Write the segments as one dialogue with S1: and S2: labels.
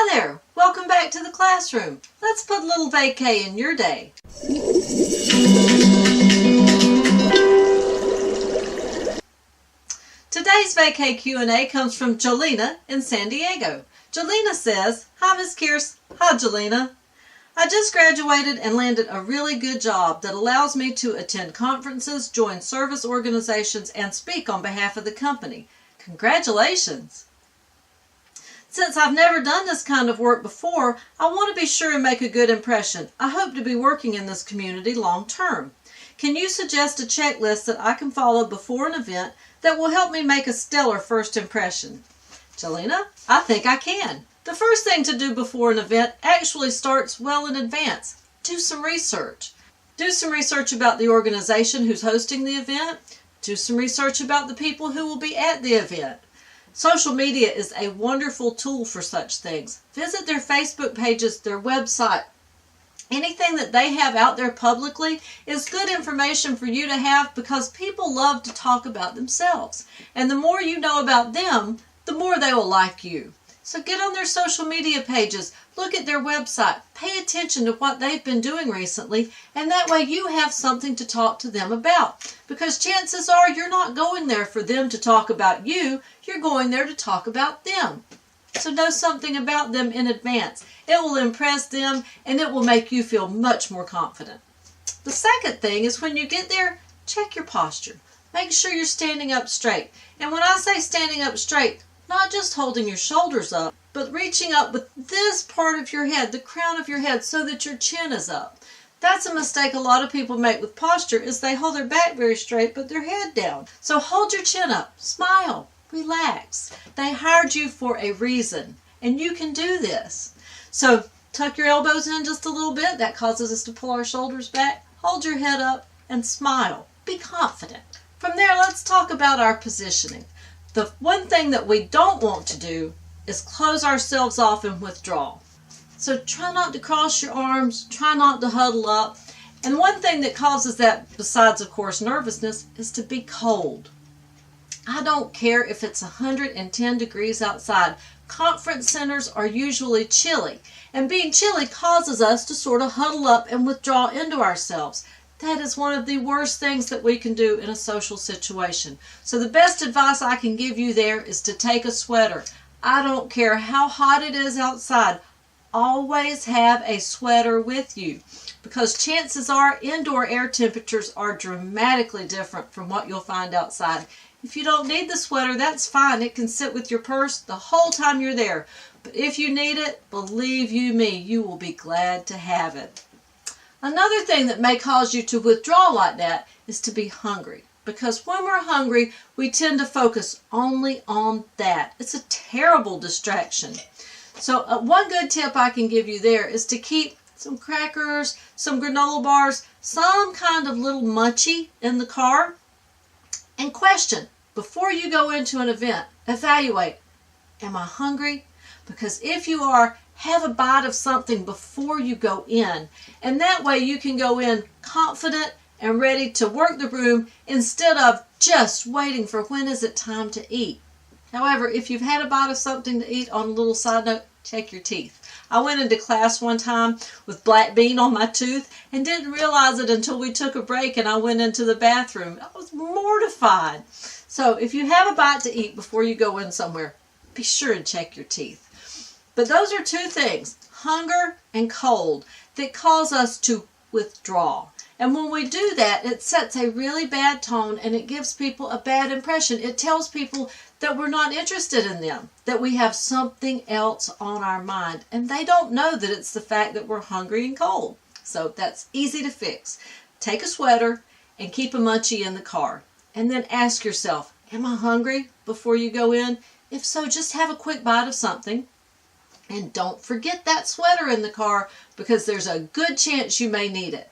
S1: Hi there! Welcome back to the classroom. Let's put a little vacay in your day. Today's vacay Q&A comes from Jolena in San Diego. Jolena says, "Hi Miss Kears." Hi Jolena. "I just graduated and landed a really good job that allows me to attend conferences, join service organizations, and speak on behalf of the company. Congratulations! Since I've never done this kind of work before, I want to be sure and make a good impression. I hope to be working in this community long term. Can you suggest a checklist that I can follow before an event that will help me make a stellar first impression?" Jolena, I think I can. The first thing to do before an event actually starts well in advance. Do some research. Do some research about the organization who's hosting the event. Do some research about the people who will be at the event. Social media is a wonderful tool for such things. Visit their Facebook pages, their website. Anything that they have out there publicly is good information for you to have because people love to talk about themselves. And the more you know about them, the more they will like you. So get on their social media pages, look at their website, pay attention to what they've been doing recently, and that way you have something to talk to them about. Because chances are you're not going there for them to talk about you, you're going there to talk about them. So know something about them in advance. It will impress them and it will make you feel much more confident. The second thing is when you get there, check your posture. Make sure you're standing up straight. And when I say standing up straight, not just holding your shoulders up, but reaching up with this part of your head, the crown of your head, so that your chin is up. That's a mistake a lot of people make with posture, is they hold their back very straight but their head down. So hold your chin up, smile, relax. They hired you for a reason, and you can do this. So tuck your elbows in just a little bit. That causes us to pull our shoulders back. Hold your head up and smile. Be confident. From there, let's talk about our positioning. The one thing that we don't want to do is close ourselves off and withdraw. So try not to cross your arms, try not to huddle up. And one thing that causes that, besides of course nervousness, is to be cold. I don't care if it's 110 degrees outside. Conference centers are usually chilly, and being chilly causes us to sort of huddle up and withdraw into ourselves. That is one of the worst things that we can do in a social situation. So the best advice I can give you there is to take a sweater. I don't care how hot it is outside. Always have a sweater with you, because chances are indoor air temperatures are dramatically different from what you'll find outside. If you don't need the sweater, that's fine. It can sit with your purse the whole time you're there. But if you need it, believe you me, you will be glad to have it. Another thing that may cause you to withdraw like that is to be hungry. Because when we're hungry, we tend to focus only on that. It's a terrible distraction. So one good tip I can give you there is to keep some crackers, some granola bars, some kind of little munchie in the car. And question, before you go into an event, evaluate, am I hungry? Because if you are, have a bite of something before you go in. And that way you can go in confident and ready to work the room instead of just waiting for when is it time to eat. However, if you've had a bite of something to eat, on a little side note, check your teeth. I went into class one time with black bean on my tooth and didn't realize it until we took a break and I went into the bathroom. I was mortified. So if you have a bite to eat before you go in somewhere, be sure and check your teeth. But those are two things, hunger and cold, that cause us to withdraw. And when we do that, it sets a really bad tone and it gives people a bad impression. It tells people that we're not interested in them, that we have something else on our mind. And they don't know that it's the fact that we're hungry and cold. So that's easy to fix. Take a sweater and keep a munchie in the car. And then ask yourself, am I hungry before you go in? If so, just have a quick bite of something. And don't forget that sweater in the car because there's a good chance you may need it.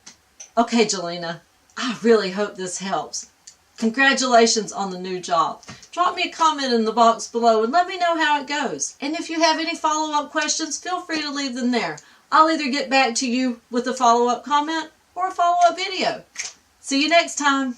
S1: Okay, Jolena, I really hope this helps. Congratulations on the new job. Drop me a comment in the box below and let me know how it goes. And if you have any follow-up questions, feel free to leave them there. I'll either get back to you with a follow-up comment or a follow-up video. See you next time.